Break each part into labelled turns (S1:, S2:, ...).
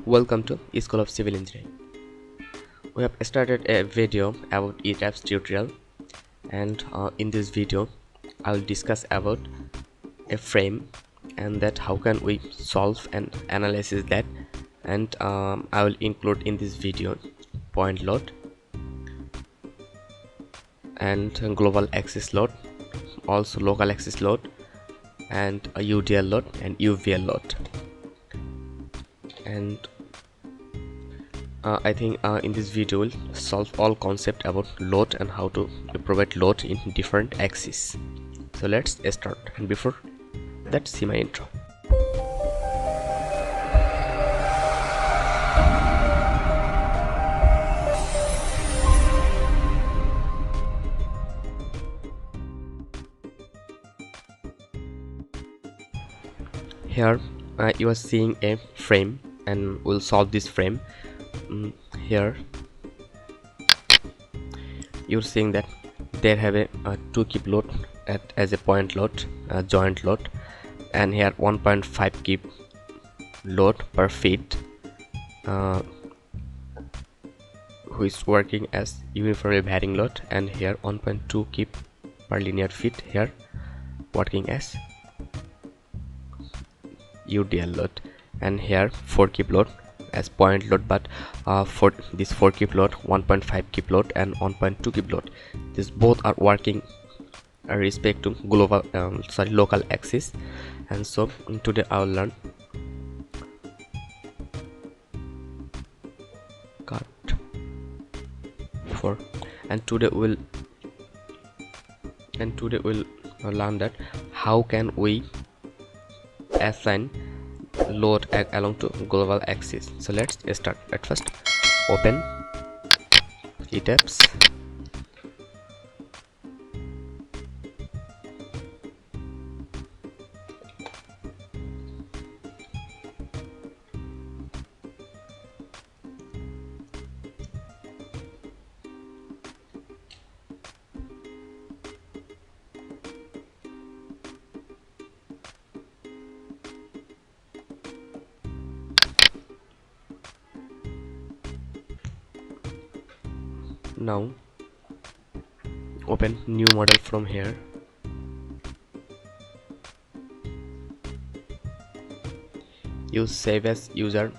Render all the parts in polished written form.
S1: Welcome to School of Civil Engineering. We have started a video about Etabs tutorial, and in this video I will discuss about a frame and that how can we solve and analyze that, and I will include in this video point load and global axis load, also local axis load, and a UDL load and UVL load. And I think in this video we'll solve all concept about load and how to provide load in different axes. So let's start, and before that, see my intro. Here you are seeing a frame, and we'll solve this frame. Here you're seeing that they have a 2 kip load as a point load, joint load, and here 1.5 kip load per feet, who is working as uniformly varying load, and here 1.2 kip per linear feet here working as UDL load, and here 4 kip load as point load, but for this 4 kip load, 1.5 kip load and 1.2 kip load, these both are working respect to global local axis. And so today I will learn cut 4, and today we'll learn that how can we assign load along to global axis. So let's start. At first, open Etabs, now open new model from here. Use save as user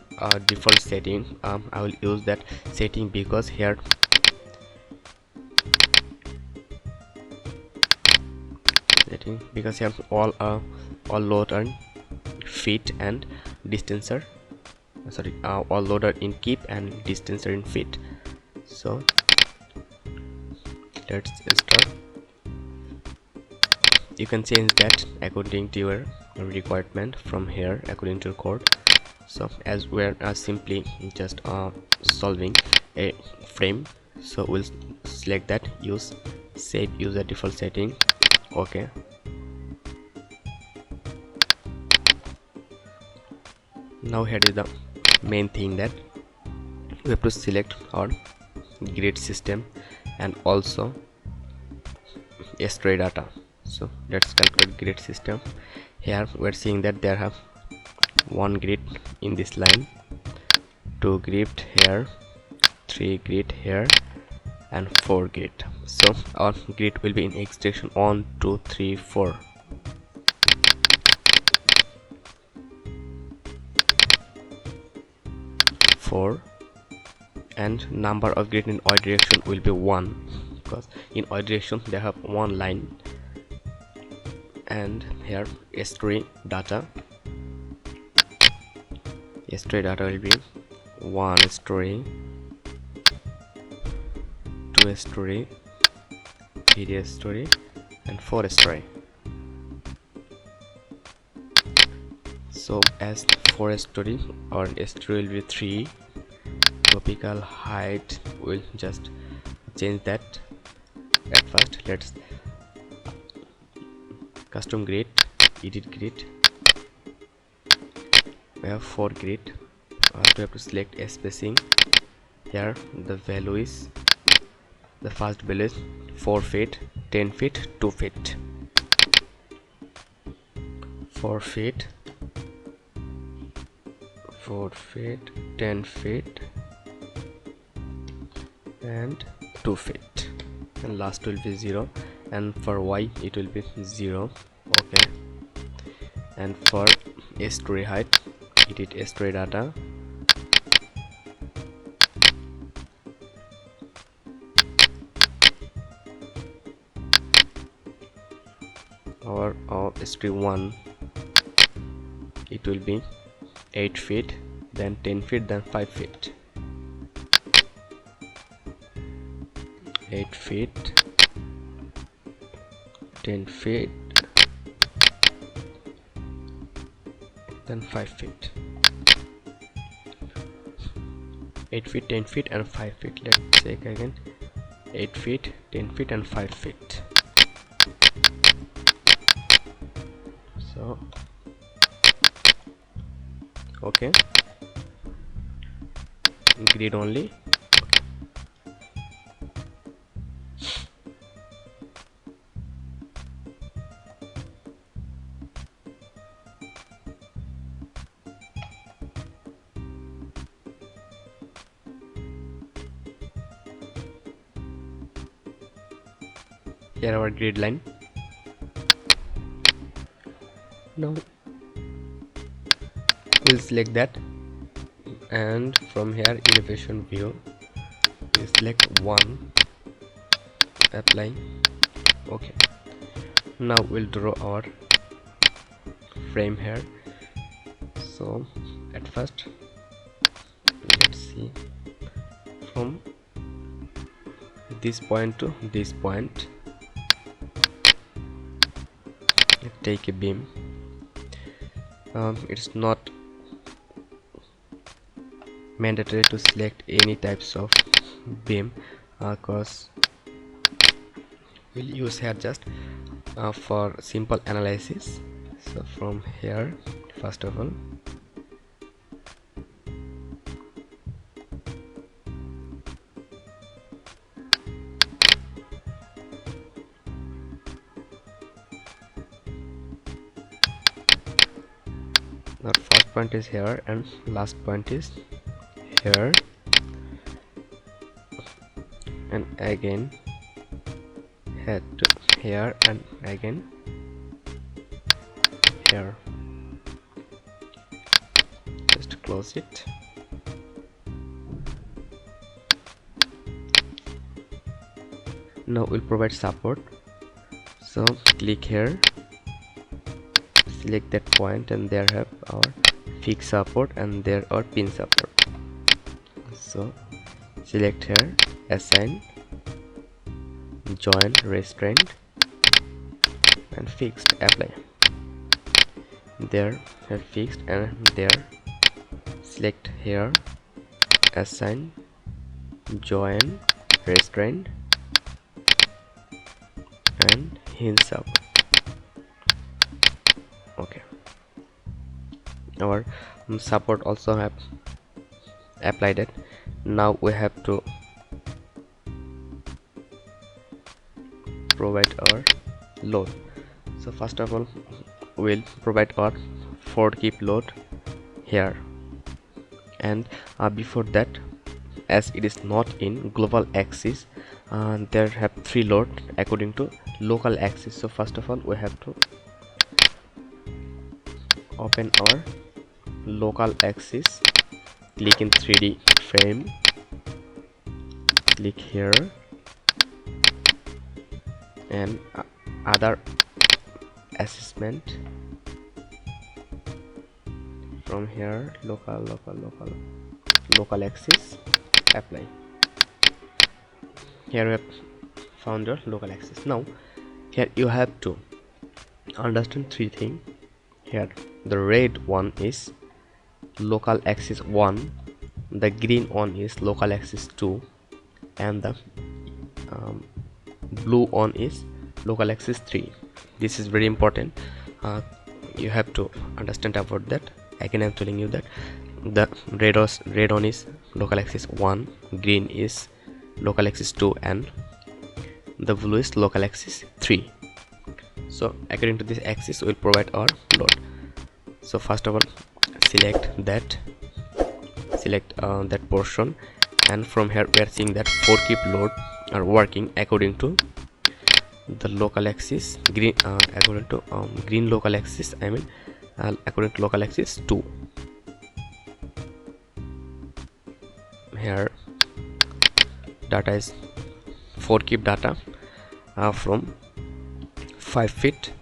S1: default setting. I will use that setting because here all load are feet and distance are all load are in kip and distance are in feet. So let's start. You can change that according to your requirement from here, according to your code. So as we are simply just solving a frame, so we'll select that, use save user default setting. Okay, now here is the main thing, that we have to select our grid system and also Storey data. So let's calculate grid system. Here we're seeing that there have 1 grid in this line, 2 grid here, 3 grid here, and 4 grid. So our grid will be in X direction 1 2 3 4. And number of grid in Y direction will be 1, because in Y direction they have 1 line. And here Storey data will be 1 Storey, 2 Storey, 3 Storey, and 4 Storey. So as 4 Storey, or Storey will be 3. Topical height will just change that. At first, let's custom grid, edit grid. We have 4 grid. We have to select a spacing. Here the value is, the first value is 4 feet, 10 feet, 2 feet, 4 feet, 4 feet, 10 feet and 2 feet, and last will be 0, and for y it will be 0. Okay, and for a story height, edit a story data, or story 1 it will be 8 feet, then 10 feet, then 5 feet. 8 feet, 10 feet, then 5 feet. 8 feet, 10 feet and 5 feet. Let's check again. 8 feet, 10 feet and 5 feet. So okay, grid only. Here our grid line. Now we'll select that, and from here elevation view we'll select 1, apply. Okay, now we'll draw our frame here. So at first let's see, from this point to this point take a beam. It's not mandatory to select any types of beam, because we'll use here just for simple analysis. So from here, first of all, our first point is here and last point is here, and again head to here and again here. Just close it. Now we'll provide support. So click here, select that point, and there have our fixed support and there are pin support. So select here, assign, join, restrained and fixed, apply. There have fixed and there, select here, assign, join, restrained and hinge up. Okay, our support also have applied it. Now we have to provide our load. So first of all, we'll provide our forward keep load here, and before that, as it is not in global axis, there have 3 load according to local axis. So first of all, we have to open our local axis, click in 3D frame, click here and other assessment. From here, local axis, apply. Here we have found your local axis. Now here you have to understand 3 things. Here the red one is local axis 1, the green one is local axis 2, and the blue one is local axis 3. This is very important. You have to understand about that. Again, I'm telling you that the red one is local axis 1, green is local axis 2, and the blue is local axis 3. So according to this axis, we'll provide our load. So first of all, select that select that portion, and from here we are seeing that 4 keep load are working according to the local axis green, according to green local axis, I mean according to local axis 2. Here data is 4 keep data from 5 feet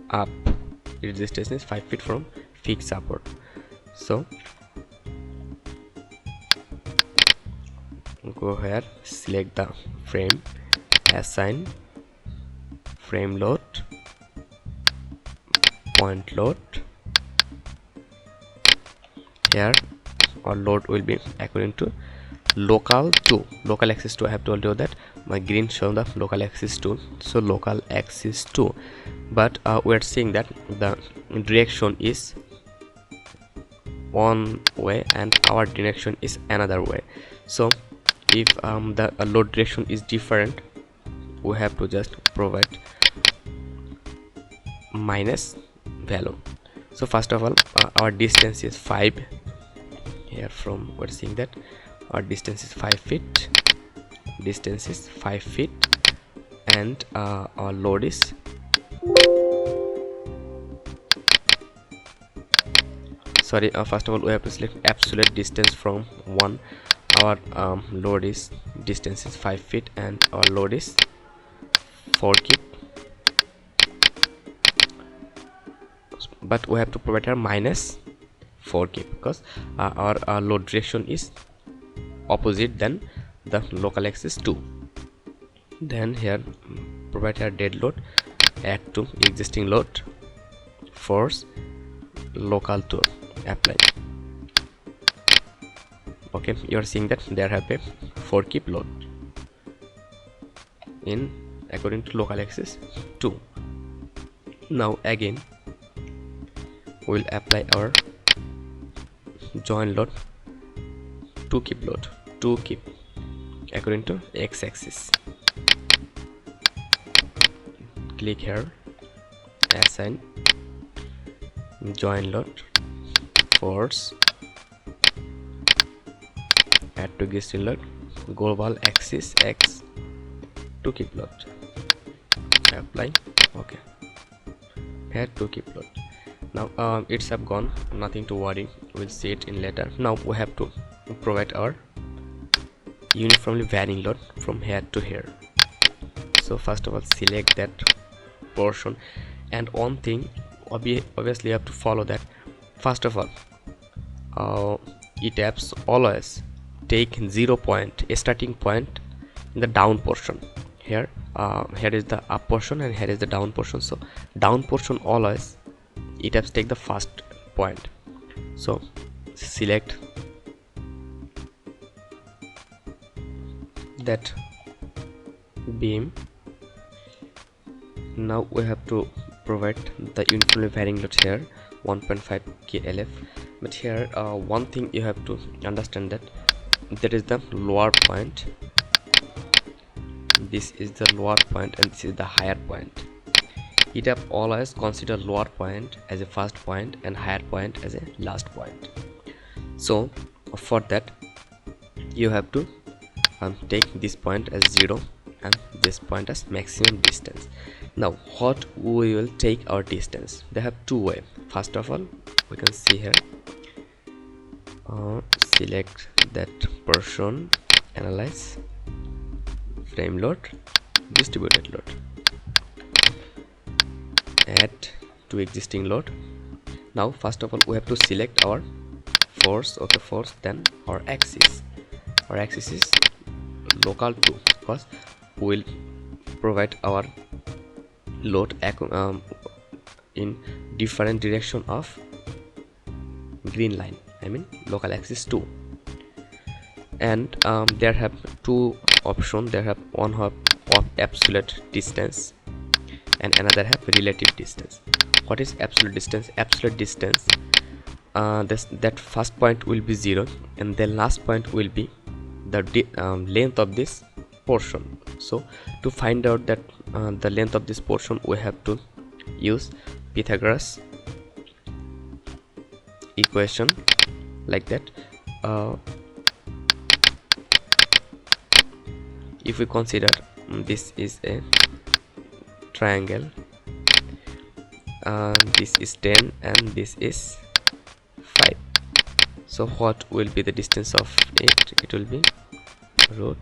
S1: up. Its distance is 5 feet from fixed support. So go here, select the frame, assign frame load, point load. Here our load will be according to local 2, local axis 2. I have told you that my green show the local axis 2, so local axis 2, but we are seeing that the direction is one way and our direction is another way. So if the load direction is different, we have to just provide minus value. So first of all, our distance is 5. Here from we're seeing that our distance is 5 feet, distance is 5 feet, and our load is first of all we have to select absolute distance from 1. Our load is distance is 5 feet and our load is 4 keep, but we have to provide here minus 4 keep because our load direction is opposite than the local axis 2. Then here provide here dead load, add to existing load, force local 2, apply. Okay, you are seeing that there have a 4 keep load in according to local axis 2. Now again we will apply our join load, 2 keep load, 2 keep according to x-axis. Click here, assign join load, force, add to existing load, global axis x, 2 keep load, apply. Okay, here 2 keep load. Now it's have gone, nothing to worry, we'll see it in later. Now we have to provide our uniformly varying load from here to here. So first of all select that portion, and one thing obviously you have to follow that. First of all Etabs always take 0 point, a starting point in the down portion. Here here is the up portion and here is the down portion. So down portion always Etabs take the first point. So select that beam. Now we have to provide the uniformly varying load here 1.5 kLf, but here one thing you have to understand that there is the lower point, this is the lower point and this is the higher point. Etabs always consider lower point as a first point and higher point as a last point. So for that you have to take this point as 0 and this point as maximum distance. Now what we will take our distance, they have 2 ways. First of all we can see here, select that portion, analyze frame load, distributed load, add to existing load. Now first of all we have to select our force, okay, force, then our axis. Our axis is local 2 because we will provide our load in different direction of green line, I mean local axis 2. And there have 2 options, there have one have of absolute distance and another have relative distance. What is absolute distance? Absolute distance, that first point will be 0 and the last point will be the length of this portion. So to find out that the length of this portion, we have to use Pythagoras equation like that. If we consider this is a triangle, this is 10 and this is 5, so what will be the distance of it? It will be root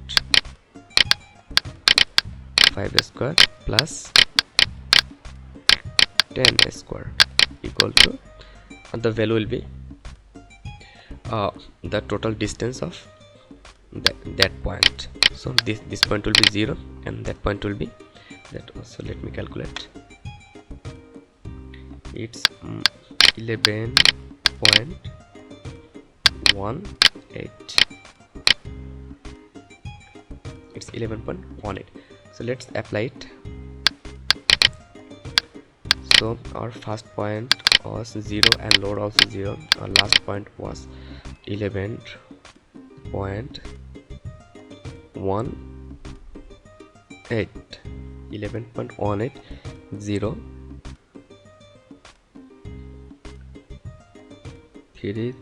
S1: 5 square plus 10 square equal to, and the value will be the total distance of that point. So this point will be 0 and that point will be that also. Let me calculate. It's 11.18. It's 11.18. so let's apply it. So our first point was 0 and load also 0. Our last point was 11.18. 11.18 0 3.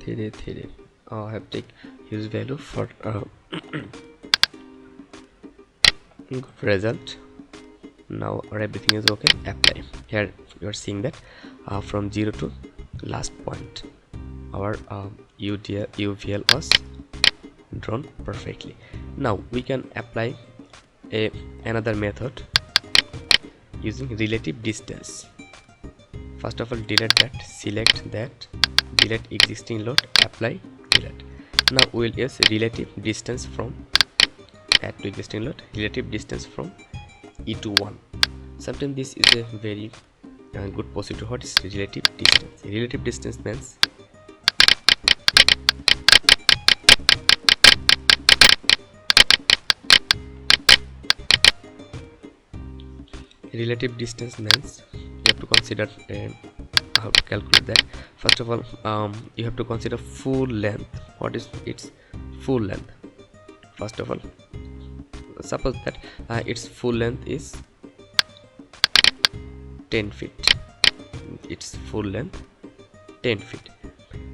S1: I have take use value for good result. Now everything is okay. Apply. Here you are seeing that from 0 to last point our UDL UVL was drawn perfectly. Now we can apply another method using relative distance. First of all, delete that, select that, delete existing load, apply, delete. Now we will use relative distance from add to existing load, relative distance from E to 1. Sometimes this is a very good procedure. What is relative distance? Relative distance means you have to consider how to calculate that. First of all, you have to consider full length. What is its full length? First of all, suppose that its full length is 10 feet. Its full length 10 feet,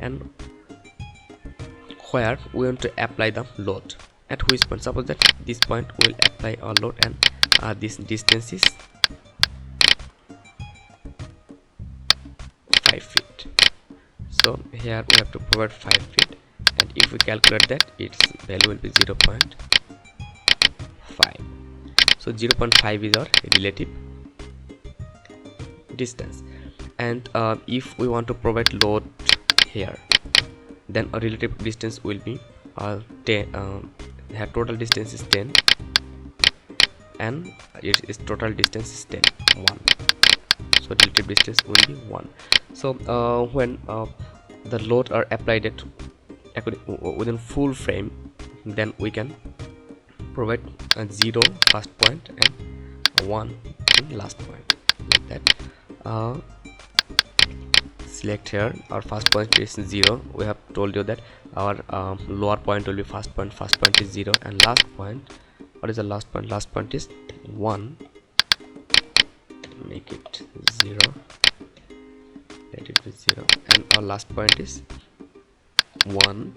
S1: and where we want to apply the load, at which point? Suppose that this point will apply our load, and this distance is 5 feet. So here we have to provide 5 feet, and if we calculate that, its value will be 0.5. So 0.5 is our relative distance. And if we want to provide load here, then our relative distance will be 10. Here total distance is 10 and its total distance is 1. So relative distance will be 1. So when the load are applied at within full frame, then we can provide a 0 first point and 1 in last point, like that. Select here. Our first point is 0. We have told you that our lower point will be first point is 0, and last point, what is the last point? Last point is 1. Make it 0, let it be 0, and our last point is 1.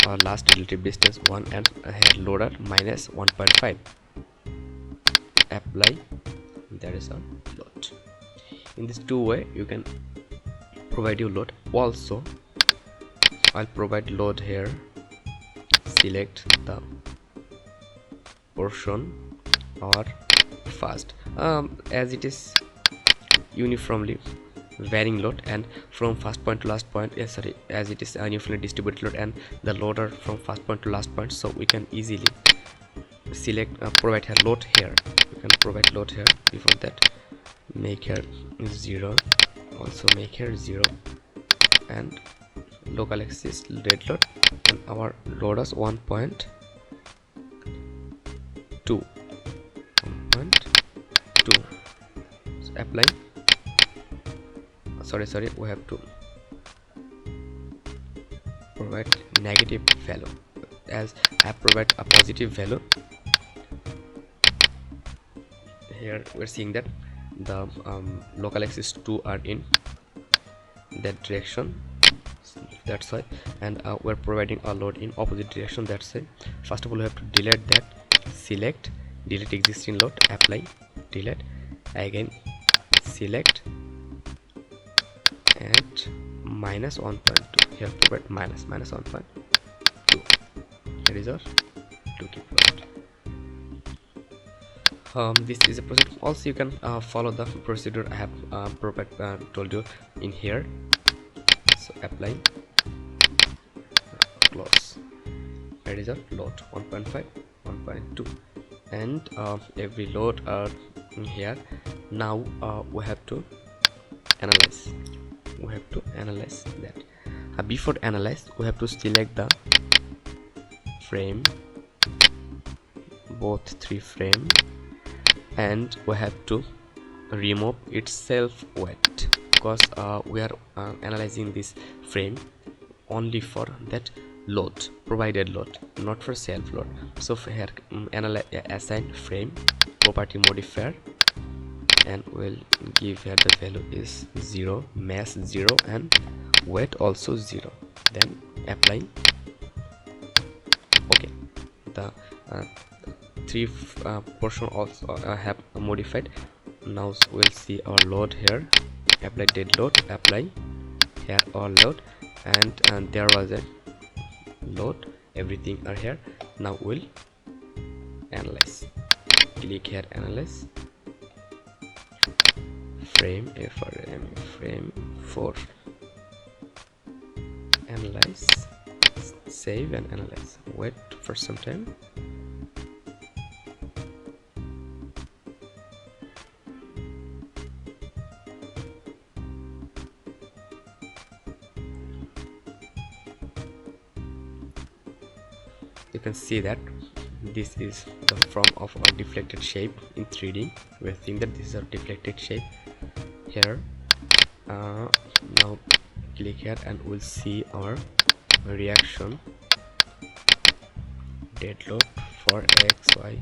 S1: Our last relative distance 1, and here loader minus 1.5. Apply. That is our load. In this two way you can provide your load. Also, I'll provide load here. Select the portion or fast, as it is uniformly varying load, and from first point to last point, as it is uniformly distributed load, and the loader from first point to last point, so we can easily select provide here load here. You can provide load here. Before that, make here 0, also make here 0, and local axis dead load, and our load is 1.2. So apply. Sorry, we have to provide negative value, as I provide a positive value. Here we're seeing that the local axis 2 are in that direction. that's why. And we're providing a load in opposite direction, that's why. First of all, we have to delete that, select, delete existing load, apply, delete, again select, and minus 1.2. Here provide minus 1.2. Here is our 2 keep load. This is a procedure. Also you can follow the procedure I have told you in here. So apply, close. Here is our load 1.5, 1.2, and every load are in here. Now we have to analyze. That. Before analyze, we have to select the frame, both 3 frame, and we have to remove its self weight, because we are analyzing this frame only for that load, provided load, not for self load. So for here assign frame property modifier, and we'll give here the value is 0, mass 0, and weight also 0. Then apply. Okay, the 3 portion also have modified. Now we'll see our load here. Apply dead load, apply here all load, and there was a load, everything are here. Now we'll analyze. Click here, analyze, frame FRM frame 4, analyze, save and analyze. Wait for some time. You can see that this is the form of our deflected shape in 3D. We think that this is our deflected shape here. Now click here and we'll see our reaction. Dead load for X, Y.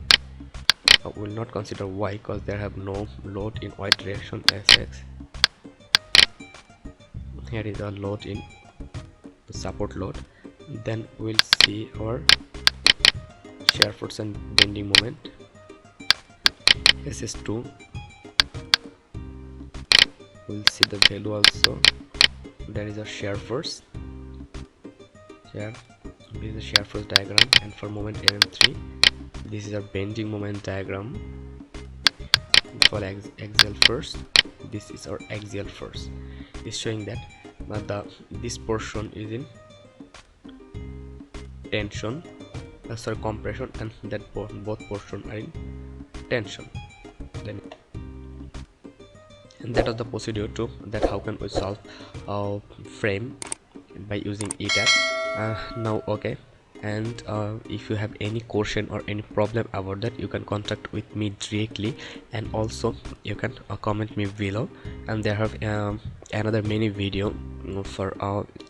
S1: We'll not consider Y because there have no load in Y direction as X. Here is our load in the support load. Then we'll see our shear force and bending moment, SS2. We'll see the value also. There is a shear force here. This is the shear force diagram, and for moment MM3, this is our bending moment diagram. For axial force, this is our axial force. It's showing that this portion is in tension, sorry, compression, and that both portion are in tension. Then, and that was the procedure to that how can we solve frame by using Etabs. Now okay, and if you have any question or any problem about that, you can contact with me directly, and also you can comment me below. And there have another many video for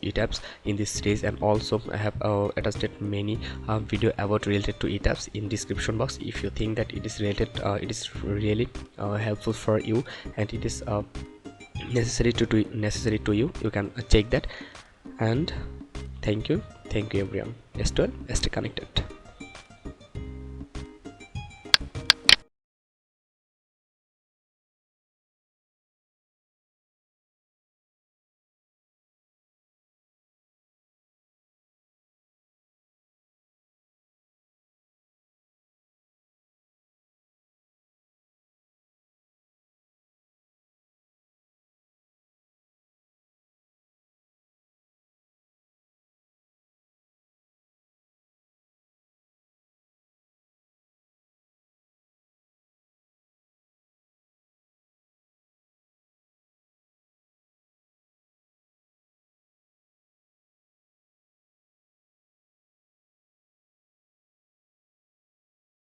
S1: Etabs in this series, and also I have attached many video about related to Etabs in description box. If you think that it is related, it is really helpful for you, and it is necessary to you, you can check that. And thank you everyone. Stay connected.